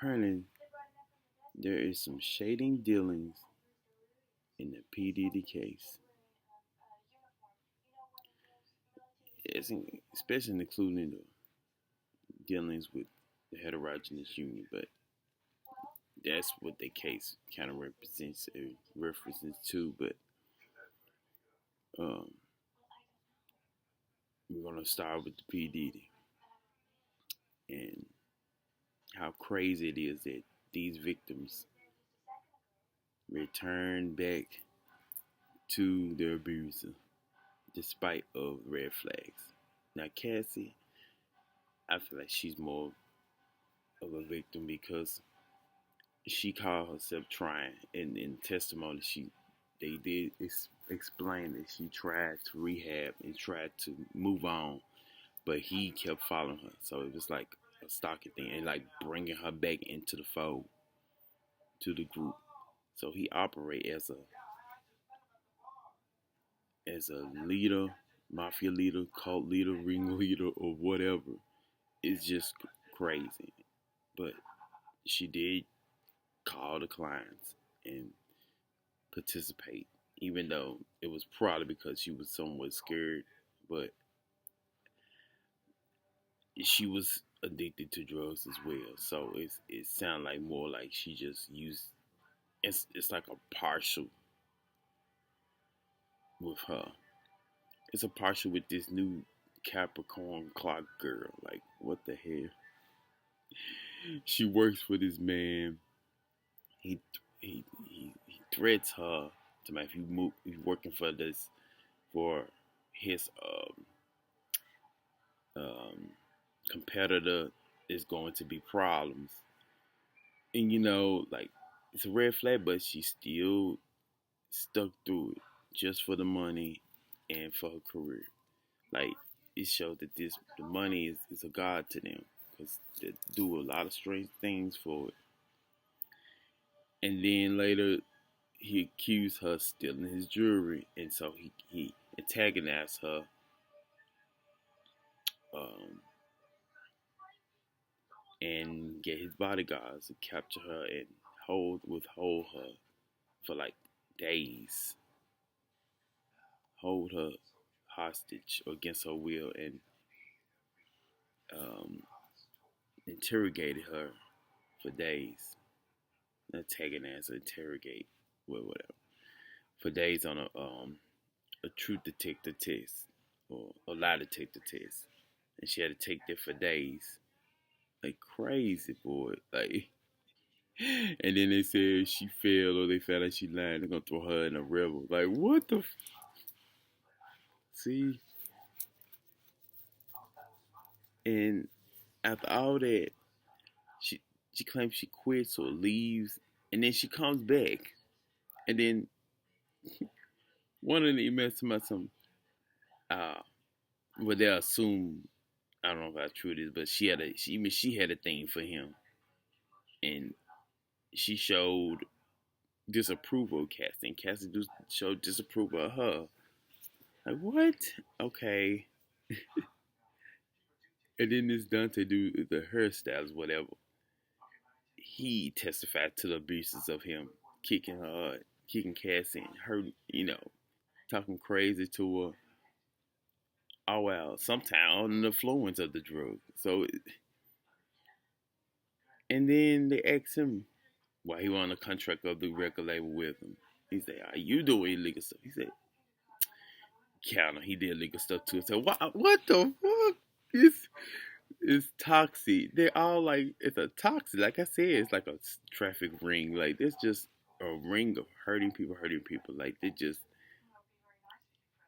apparently there is some shading dealings in the P. Diddy case. It's especially including the dealings with the heterogeneous union, but that's what the case kind of represents references to. But um, we're gonna start with the P. Diddy and how crazy it is that these victims return back to their abuser despite of red flags. Now Cassie, I feel like she's more of a victim because she called herself trying. In testimony, they did explain that she tried to rehab and tried to move on, but he kept following her. So it was like a stalking thing and like bringing her back into the fold to the group. So he operate as a leader, mafia leader, cult leader, ring leader, or whatever. It's just crazy. But she did call the clients and participate, even though it was probably because she was somewhat scared. But she was addicted to drugs as well, so it sounded like more like she just used. It's like a partial with her. It's a partial with this new Capricorn clock girl. Like what the hell? She works for this man. He threats her to make if you move. He's working for this for his um, competitor is going to be problems. And like it's a red flag, but she still stuck through it just for the money and for her career. Like it showed that the money is a god to them because they do a lot of strange things for it. And then later he accused her of stealing his jewelry, and so he antagonized her. Um, and get his bodyguards to capture her and withhold her for like days, hold her hostage against her will, and um, interrogated her for days. Not taking as interrogate, well, whatever, for days on a truth detector test or a lie detector test, and she had to take that for days, like crazy boy, like. And then they said she failed or they found out she lied. They're gonna throw her in a rebel. Like what the? See, and after all that, she she claims she quits or leaves, and then she comes back, and then one of the emails about some uh, well they assume I don't know how true it is, but she had a thing for him, and she showed disapproval of Cassie, and Cassie showed disapproval of her. Like what? Okay. And then this Dante dude, the hairstyles, whatever, he testified to the abuses of him, kicking her, kicking Cassie, and her, talking crazy to her. Oh well, sometimes under the influence of the drug. So, and then they asked him why he wanted a contract of the record label with him. He said, "Are you doing illegal stuff?" He said, "Counter, he did illegal stuff too." I said, What the fuck? It's toxic. They're all like, it's a toxic. Like I said, it's like a traffic ring. Like it's just a ring of hurting people, hurting people. Like they just,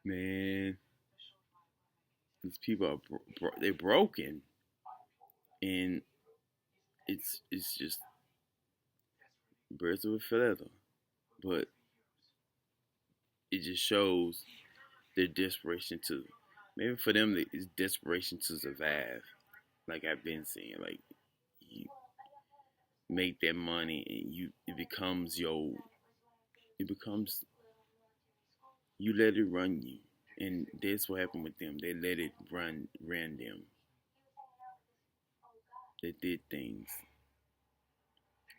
man, these people are they're broken, and it's just birds of a feather. But it just shows their desperation to, maybe for them, it's desperation to survive. Like I've been saying, like you make that money and it becomes you let it run you. And that's what happened with them. They let it ran them. They did things.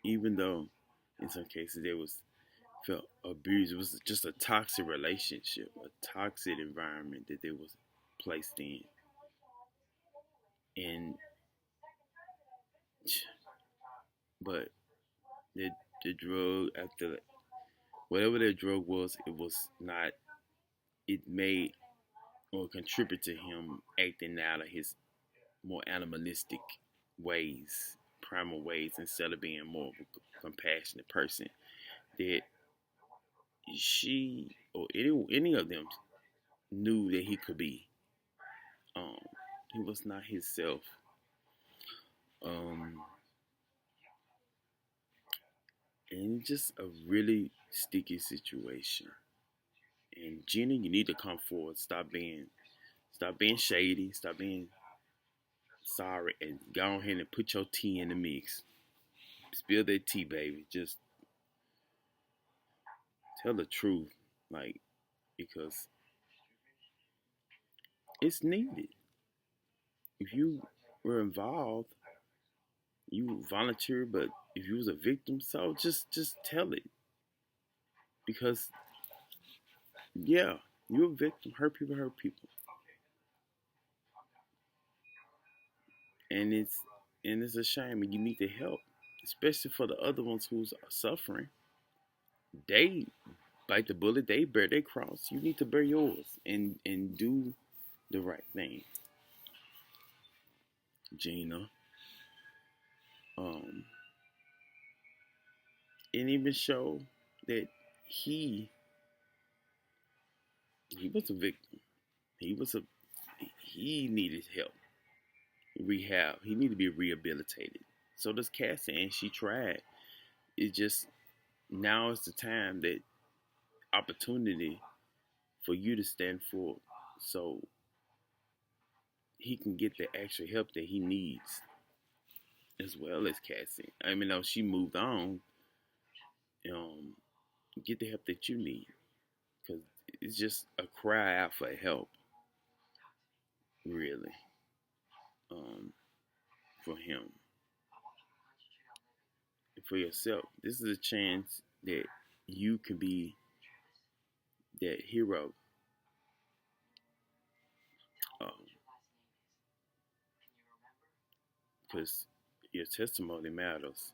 even though in some cases they was felt abused. It was just a toxic relationship, a toxic environment that they was placed in. And but the the drug after whatever that drug was, it was not. It made or contributed to him acting out of his more animalistic ways, primal ways, instead of being more of a compassionate person that she or any of them knew that he could be. Um, he was not himself. Um, and just a really sticky situation. And Gina, you need to come forward. Stop being shady. Stop being sorry, and go ahead and put your tea in the mix. Spill that tea, baby. Just tell the truth, like because it's needed. If you were involved, you volunteered, but if you was a victim, so just tell it because yeah, you're a victim. Hurt people, and it's a shame, and you need to help, especially for the other ones who's suffering. They bite the bullet. They bear their cross. You need to bear yours and do the right thing, Gina. Um, and even show that he he was a victim. He was a he needed help, rehab. He needed to be rehabilitated. So does Cassie, and she tried. It's just now is the time that opportunity for you to stand forward, so he can get the extra help that he needs, as well as Cassie. I mean, though she moved on, um, get the help that you need, because it's just a cry out for help, really, um, for him and for yourself. This is a chance that you can be that hero, because your testimony matters.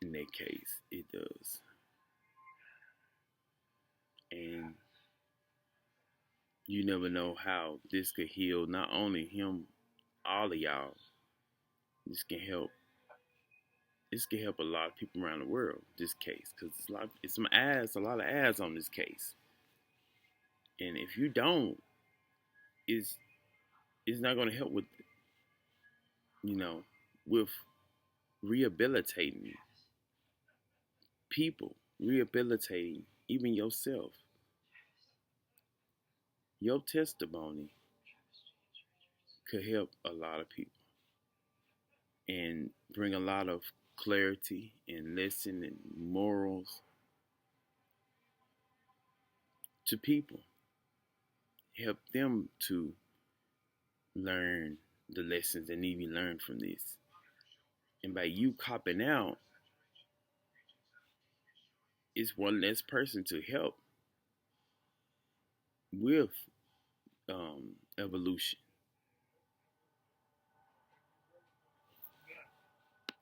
In that case, it does, and you never know how this could heal not only him, all of y'all. This can help. This can help a lot of people around the world. This case, because it's some ads, a lot of ads on this case, and if you don't, is it's not going to help with you know with rehabilitating people, rehabilitating even yourself. Your testimony could help a lot of people and bring a lot of clarity and lesson and morals to people. Help them to learn the lessons that need to be learned from this. And by you copping out, it's one less person to help with evolution.